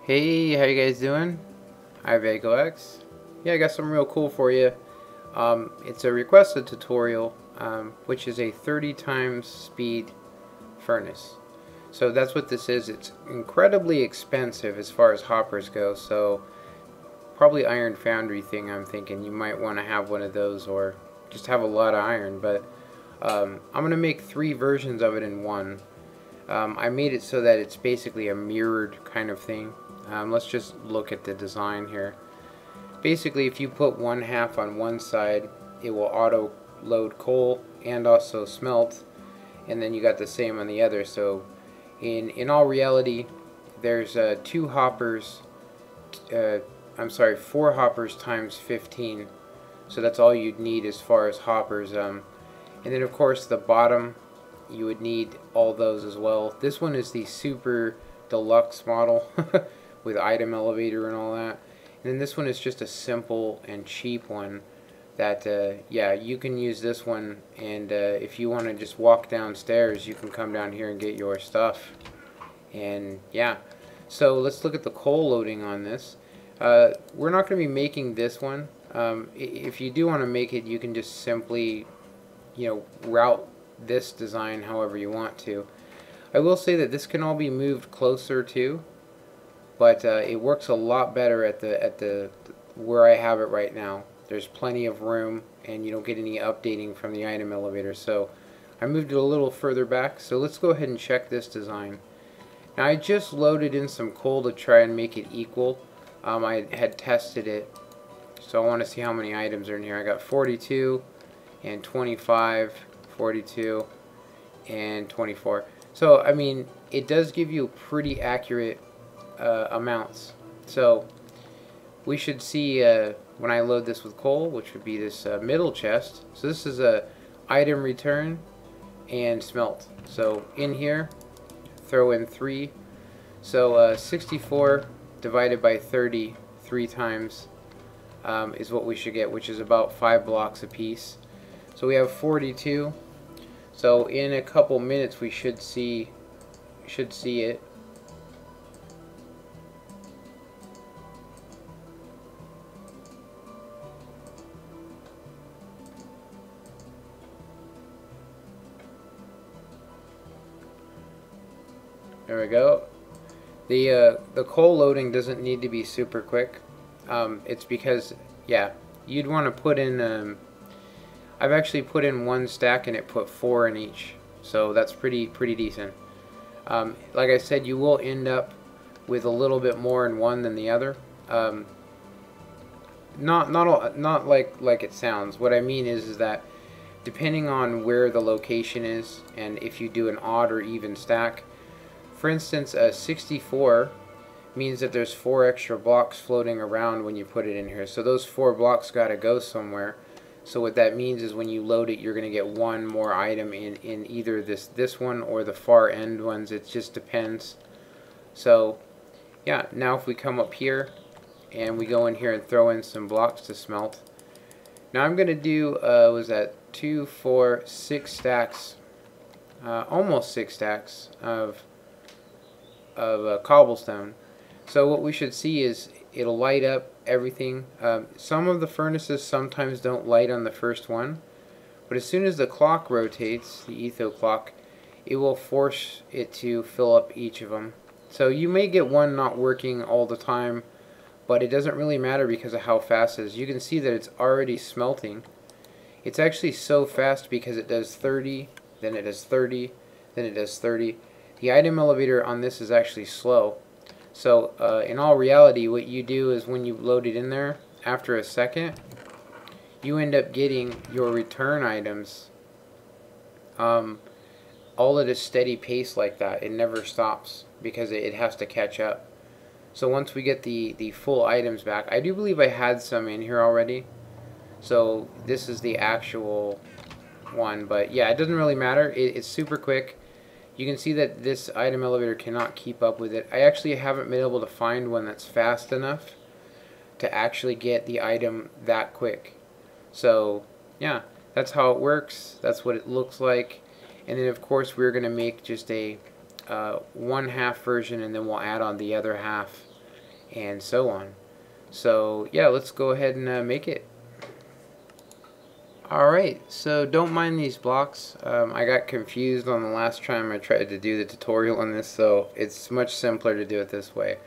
Hey, how you guys doing? I'm VegoX. Yeah, I got something real cool for you. It's a requested tutorial, which is a 30 times speed furnace. So that's what this is. It's incredibly expensive as far as hoppers go, so probably Iron Foundry thing. I'm thinking you might want to have one of those or just have a lot of iron, but I'm going to make 3 versions of it in one. I made it so that it's basically a mirrored kind of thing. Let's just look at the design here. Basically, if you put 1/2 on one side, it will auto load coal and also smelt, and then you got the same on the other. So in all reality, there's 2 hoppers, I'm sorry, 4 hoppers times 15. So that's all you'd need as far as hoppers. And then of course the bottom, you would need all those as well. This one is the super deluxe model with item elevator and all that. And then this one is just a simple and cheap one that yeah, you can use this one, and if you want to just walk downstairs, you can come down here and get your stuff. And yeah, so let's look at the coal loading on this. We're not going to be making this one. If you do want to make it, you can just simply, route this design however you want to. I will say that this can all be moved closer too, but it works a lot better at the where I have it right now. There's plenty of room, and you don't get any updating from the item elevator. So I moved it a little further back. So let's go ahead and check this design. Now I just loaded in some coal to try and make it equal. I had tested it, so I want to see how many items are in here. I got 42 and 25, 42 and 24. So I mean, it does give you pretty accurate amounts. So we should see when I load this with coal, which would be this middle chest. So this is a item return and smelt. So in here, throw in 3. So 64 divided by 30 3 times is what we should get, which is about 5 blocks a piece. So we have 42. So in a couple minutes we should see it. There we go. The coal loading doesn't need to be super quick. It's because, yeah, you'd want to put in. I've actually put in 1 stack and it put 4 in each, so that's pretty decent. Like I said, you will end up with a little bit more in one than the other. Not like it sounds. What I mean is that depending on where the location is, and if you do an odd or even stack. For instance, a 64 means that there's 4 extra blocks floating around when you put it in here. So those 4 blocks got to go somewhere. So what that means is when you load it, you're going to get 1 more item in either this one or the far end ones. It just depends. So yeah, now if we come up here and we go in here and throw in some blocks to smelt. Now I'm going to do, was that 2, 4, 6 stacks, almost 6 stacks of cobblestone. So what we should see is it'll light up everything. Some of the furnaces sometimes don't light on the first one, but as soon as the clock rotates, the etho clock, it will force it to fill up each of them. So you may get one not working all the time, but it doesn't really matter because of how fast it is. You can see that it's already smelting. It's actually so fast because it does 30, then it does 30, then it does 30. The item elevator on this is actually slow. So in all reality, what you do is when you load it in there, after a second, you end up getting your return items all at a steady pace like that. It never stops because it has to catch up. So once we get the full items back, I do believe I had some in here already. So this is the actual one, but yeah, it doesn't really matter. It's super quick. You can see that this item elevator cannot keep up with it. I actually haven't been able to find one that's fast enough to actually get the item that quick. So yeah, that's how it works. That's what it looks like. And then of course we're going to make just a 1/2 version, and then we'll add on the other half and so on. So yeah, let's go ahead and make it. Alright, so don't mind these blocks. I got confused on the last time I tried to do the tutorial on this, so it's much simpler to do it this way.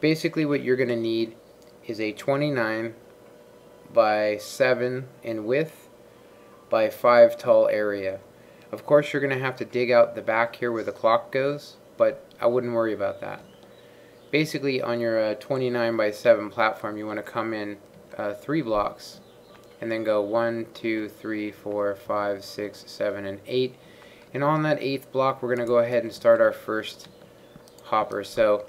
Basically what you're going to need is a 29 by 7 in width by 5 tall area. Of course you're going to have to dig out the back here where the clock goes, but I wouldn't worry about that. Basically on your 29 by 7 platform you want to come in 3 blocks and then go 1, 2, 3, 4, 5, 6, 7, and 8. And on that 8th block we're going to go ahead and start our first hopper. So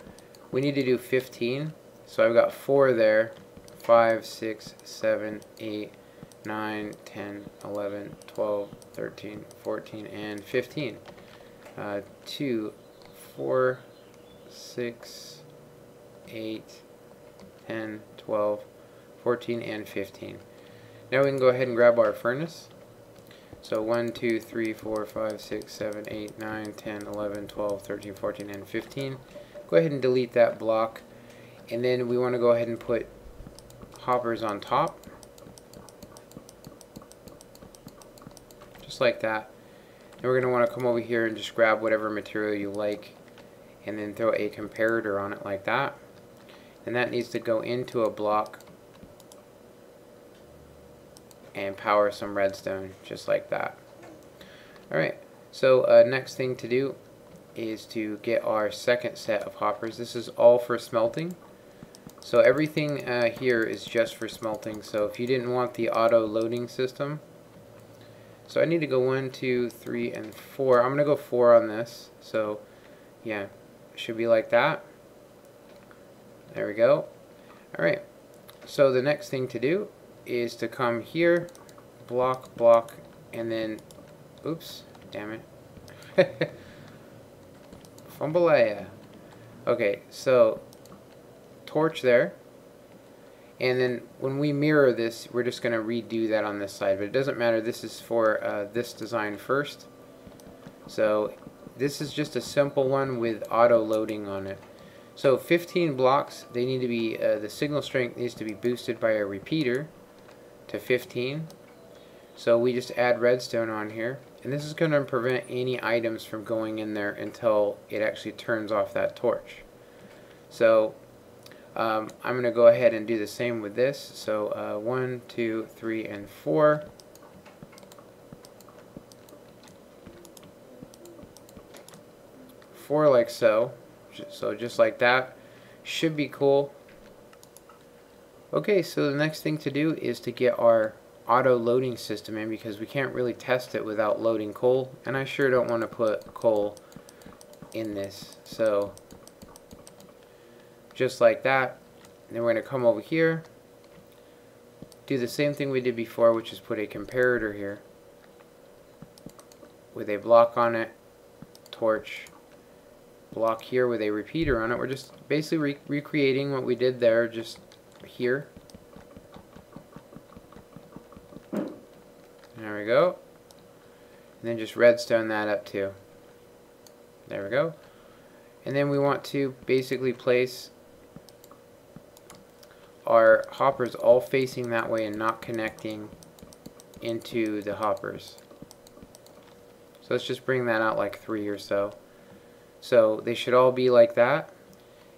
we need to do 15. So I've got 4 there. 5, 6, 7, 8, 9, 10, 11, 12, 13, 14, and 15. 2, 4, 6, 8, 10, 12, 14, and 15. Now we can go ahead and grab our furnace. So 1, 2, 3, 4, 5, 6, 7, 8, 9, 10, 11, 12, 13, 14, and 15. Go ahead and delete that block. And then we want to go ahead and put hoppers on top. Just like that. And we're going to want to come over here and just grab whatever material you like and then throw a comparator on it like that. And that needs to go into a block and power some redstone just like that. Alright, so next thing to do is to get our second set of hoppers. This is all for smelting. So everything here is just for smelting. So if you didn't want the auto loading system, so I need to go 1, 2, 3, and 4. I'm going to go 4 on this. So yeah, it should be like that. There we go. Alright, so the next thing to do is to come here, block, block, and then, oops, damn it. Fumbalaya. Okay, so torch there, and then when we mirror this, we're just going to redo that on this side, but it doesn't matter. This is for this design first. So this is just a simple one with auto loading on it. So 15 blocks, they need to be, the signal strength needs to be boosted by a repeater to 15. So we just add redstone on here, and this is going to prevent any items from going in there until it actually turns off that torch. So I'm going to go ahead and do the same with this. So 1, 2, 3, and 4. Four like so. So just like that. Should be cool. Okay, so the next thing to do is to get our auto loading system in, because we can't really test it without loading coal, and I sure don't want to put coal in this. So just like that. And then we're going to come over here, do the same thing we did before, which is put a comparator here with a block on it, torch, block here with a repeater on it. We're just basically recreating what we did there, just here. There we go. And then just redstone that up too. There we go. And then we want to basically place our hoppers all facing that way and not connecting into the hoppers. So let's just bring that out like 3 or so. So they should all be like that,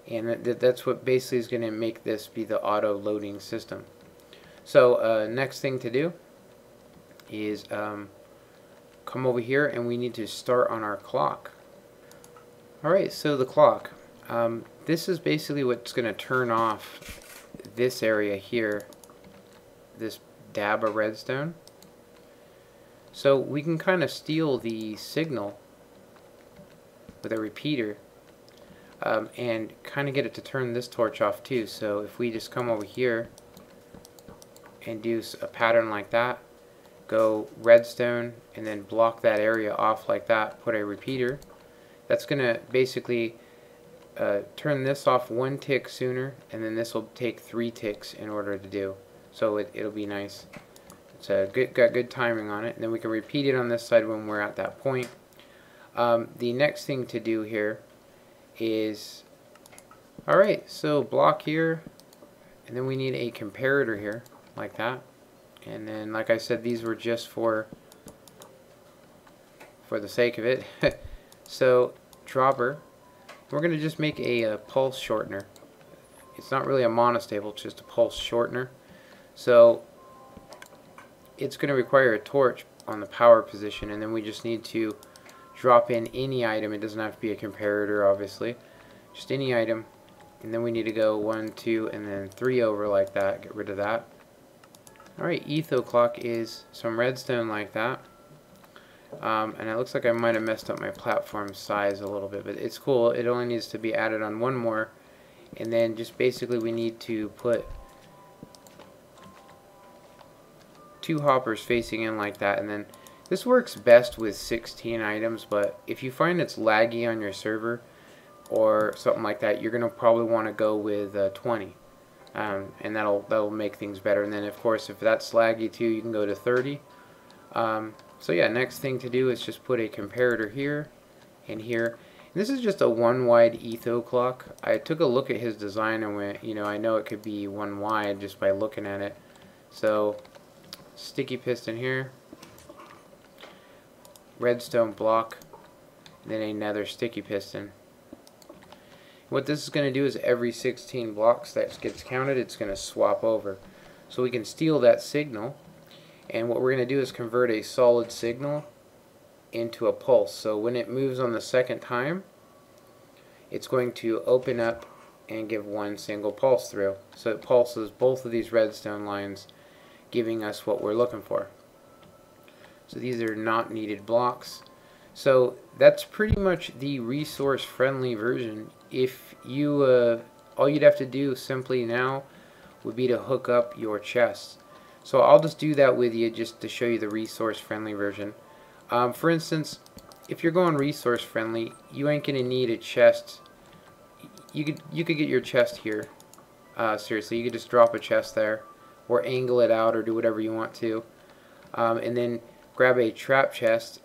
and that's what basically is going to make this be the auto loading system. So next thing to do is come over here, and we need to start on our clock. Alright, so the clock. This is basically what's going to turn off this area here, this dab of redstone. So we can kind of steal the signal with a repeater and kind of get it to turn this torch off too. So if we just come over here and do a pattern like that, go redstone and then block that area off like that, put a repeater, that's going to basically turn this off 1 tick sooner, and then this will take 3 ticks in order to do. So it'll be nice. It's got good timing on it, and then we can repeat it on this side when we're at that point. The next thing to do here is Alright, so block here, and then we need a comparator here, like that. And then, like I said, these were just for the sake of it. So, dropper, we're going to just make a pulse shortener. It's not really a monostable, it's just a pulse shortener. So, it's going to require a torch on the power position, and then we just need to drop in any item. It doesn't have to be a comparator, obviously. Just any item. And then we need to go 1, 2, and then 3 over like that. Get rid of that. Alright, etho clock is some redstone like that. And it looks like I might have messed up my platform size a little bit, but it's cool. It only needs to be added on one more. And then just basically we need to put 2 hoppers facing in like that. And then this works best with 16 items, but if you find it's laggy on your server or something like that, you're going to probably want to go with 20. And that'll make things better. And then of course if that's laggy too, you can go to 30. So yeah, next thing to do is just put a comparator here and here. And this is just a 1 wide etho clock. I took a look at his design and went, I know it could be 1 wide just by looking at it. So sticky piston here, redstone block, and then another sticky piston. What this is going to do is every 16 blocks that gets counted, it's going to swap over. So we can steal that signal, and what we're going to do is convert a solid signal into a pulse. So when it moves on the second time, it's going to open up and give one single pulse through. So it pulses both of these redstone lines, giving us what we're looking for. So these are not needed blocks. So that's pretty much the resource friendly version. If you all you'd have to do simply now would be to hook up your chests. So I'll just do that with you just to show you the resource friendly version. For instance, if you're going resource friendly, you ain't gonna need a chest. You could get your chest here. Seriously, you could just drop a chest there, or angle it out, or do whatever you want to, and then grab a trap chest,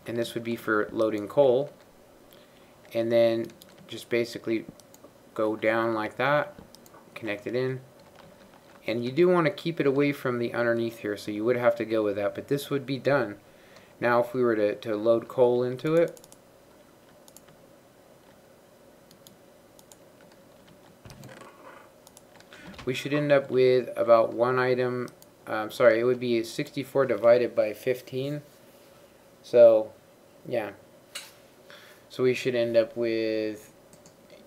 and this would be for loading coal, and then just basically go down like that, connect it in, and you do want to keep it away from the underneath here, so you would have to go with that, but this would be done. Now if we were to load coal into it, we should end up with about one item. Sorry, it would be 64 divided by 15. So, yeah. So we should end up with,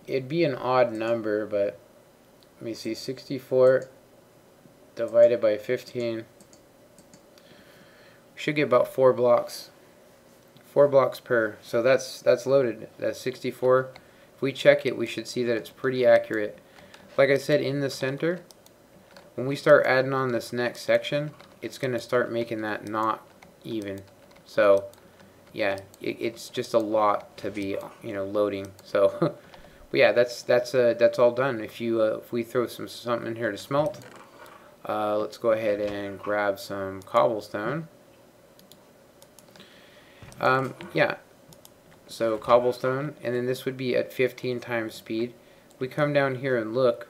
it'd be an odd number, but let me see, 64 divided by 15. We should get about 4 blocks. 4 blocks per. So that's loaded. That's 64. If we check it, we should see that it's pretty accurate. Like I said, in the center, when we start adding on this next section, it's going to start making that not even. So yeah, it's just a lot to be loading. So but yeah, that's all done. If we throw something in here to smelt, let's go ahead and grab some cobblestone. Yeah, so cobblestone, and then this would be at 15 times speed. We come down here and look,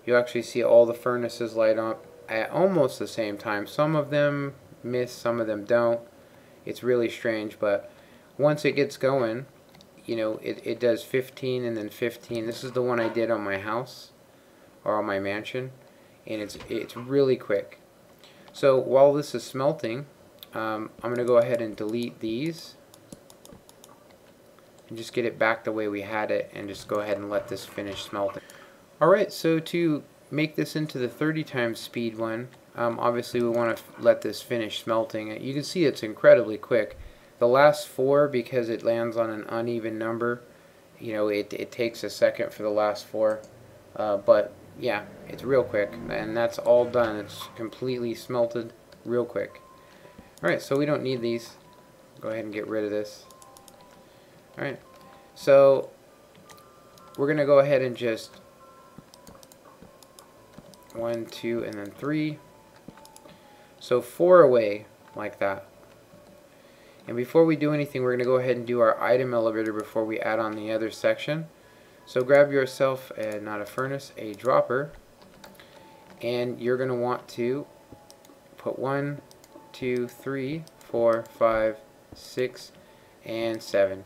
you'll actually see all the furnaces light up at almost the same time. Some of them miss, some of them don't. It's really strange, but once it gets going, it does 15 and then 15. This is the one I did on my house or on my mansion, and it's really quick. So while this is smelting, I'm going to go ahead and delete these and just get it back the way we had it, and just go ahead and let this finish smelting. Alright, so to make this into the 30 times speed one, obviously we want to let this finish smelting. You can see it's incredibly quick. The last 4, because it lands on an uneven number, it takes a second for the last 4. But yeah, it's real quick, and that's all done. It's completely smelted real quick. Alright, so we don't need these. Go ahead and get rid of this. Alright, so we're going to go ahead and just 1, 2, and then 3. So 4 away, like that. And before we do anything, we're going to go ahead and do our item elevator before we add on the other section. So grab yourself not a furnace, a dropper, and you're going to want to put 1, 2, 3, 4, 5, 6, and 7.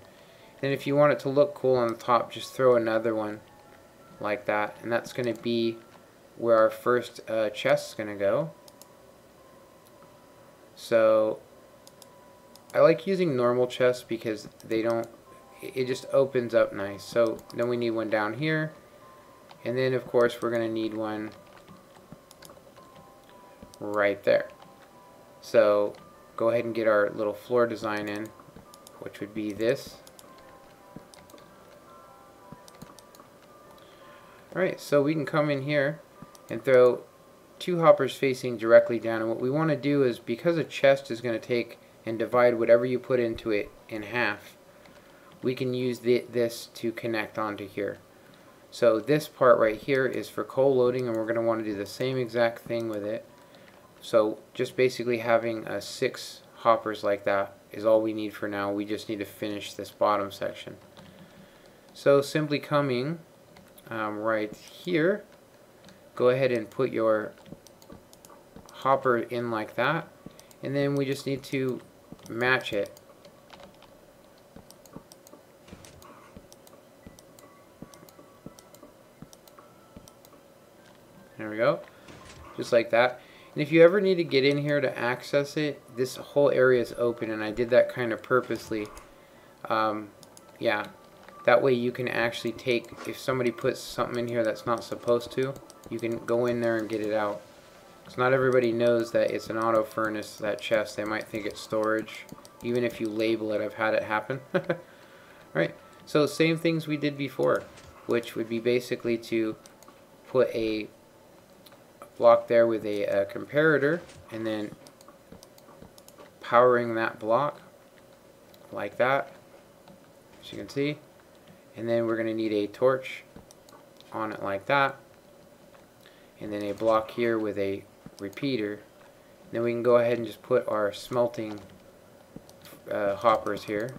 Then if you want it to look cool on the top, just throw another one like that, and that's going to be where our first chest is going to go. So I like using normal chests because they don't, it just opens up nice. So then we need one down here, and then of course we're going to need one right there. So go ahead and get our little floor design in, which would be this. Alright, so we can come in here and throw 2 hoppers facing directly down, and what we want to do is, because a chest is going to take and divide whatever you put into it in half, we can use this to connect onto here. So this part right here is for coal loading, and we're going to want to do the same exact thing with it. So just basically having 6 hoppers like that is all we need for now. We just need to finish this bottom section. So simply coming right here, go ahead and put your hopper in like that, and then we just need to match it. There we go, just like that. And if you ever need to get in here to access it, this whole area is open, and I did that kind of purposely. Yeah, that way you can actually take, if somebody puts something in here that's not supposed to, you can go in there and get it out. So not everybody knows that it's an auto furnace, that chest. They might think it's storage. Even if you label it, I've had it happen. Alright, so same things we did before, which would be basically to put a block there with a comparator, and then powering that block like that, as you can see. And then we're going to need a torch on it like that, and then a block here with a repeater. Then we can go ahead and just put our smelting hoppers here.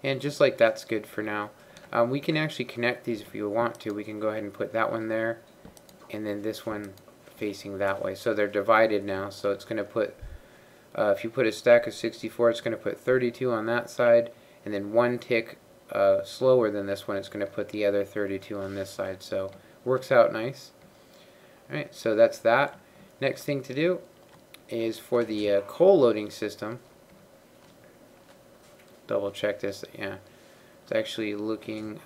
And just like that's good for now. We can actually connect these if you want to. We can go ahead and put that one there, and then this one facing that way. So they're divided now, so it's going to put, if you put a stack of 64, it's going to put 32 on that side, and then one tick slower than this one, it's going to put the other 32 on this side. So works out nice. Alright, so that's that. Next thing to do is for the coal loading system. Double check this. Yeah, it's actually looking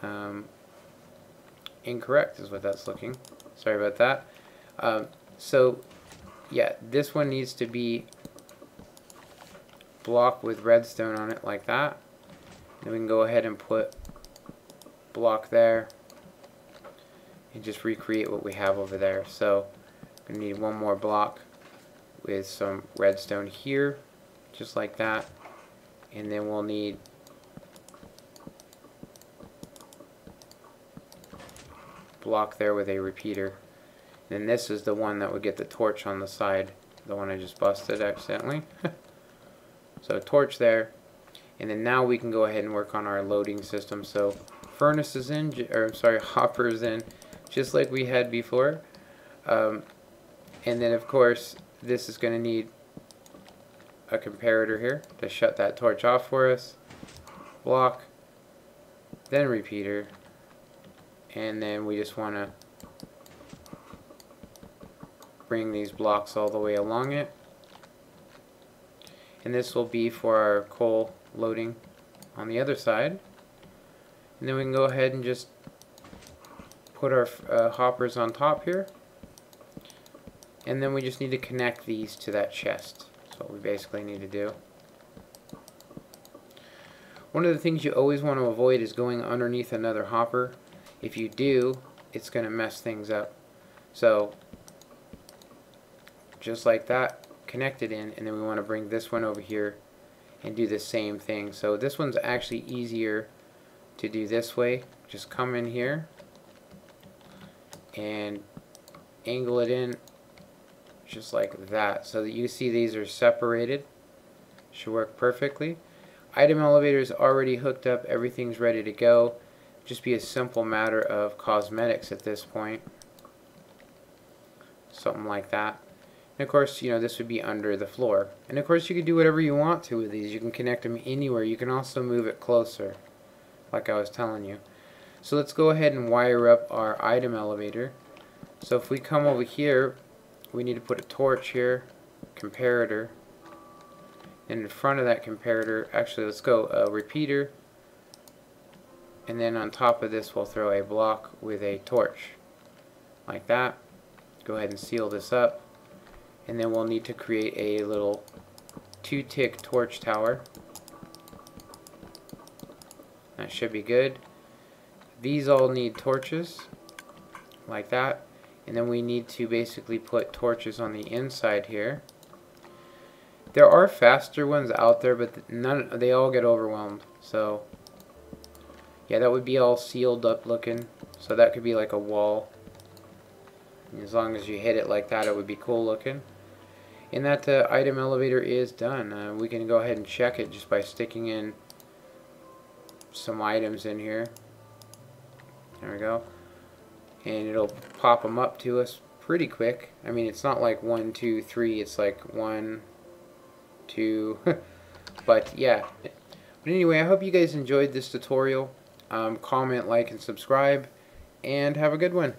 incorrect is what that's looking. Sorry about that. So yeah, this one needs to be block with redstone on it like that. Then we can go ahead and put block there and just recreate what we have over there. So we need one more block with some redstone here, just like that, and then we'll need block there with a repeater. And then this is the one that would get the torch on the side, the one I just busted accidentally. So torch there, and then now we can go ahead and work on our loading system. So furnace is in, or I'm sorry, hopper is in, just like we had before. And then of course this is going to need a comparator here to shut that torch off for us. Block, then repeater, and then we just want to bring these blocks all the way along it. And this will be for our coal loading on the other side. And then we can go ahead and just put our hoppers on top here. And then we just need to connect these to that chest. That's what we basically need to do. One of the things you always want to avoid is going underneath another hopper. If you do, it's going to mess things up. So just like that, connect it in, and then we want to bring this one over here and do the same thing. So this one's actually easier to do this way. Just come in here and angle it in just like that, so that you see these are separated. Should work perfectly. Item elevator is already hooked up, everything's ready to go. Just be a simple matter of cosmetics at this point. Something like that. And of course, you know, this would be under the floor. And of course, you can do whatever you want to with these. You can connect them anywhere. You can also move it closer, like I was telling you. So let's go ahead and wire up our item elevator. So if we come over here, we need to put a torch here, comparator. And in front of that comparator, actually let's go a repeater. And then on top of this, we'll throw a block with a torch. Like that. Go ahead and seal this up. And then we'll need to create a little 2-tick torch tower. That should be good. These all need torches, like that. And then we need to basically put torches on the inside here. There are faster ones out there, but they all get overwhelmed. So yeah, that would be all sealed up looking. So that could be like a wall. And as long as you hit it like that, it would be cool looking. And that item elevator is done. We can go ahead and check it just by sticking in some items in here. There we go. And it'll pop them up to us pretty quick. I mean, it's not like 1, 2, 3. It's like 1, 2. But yeah. But anyway, I hope you guys enjoyed this tutorial. Comment, like, and subscribe. And have a good one.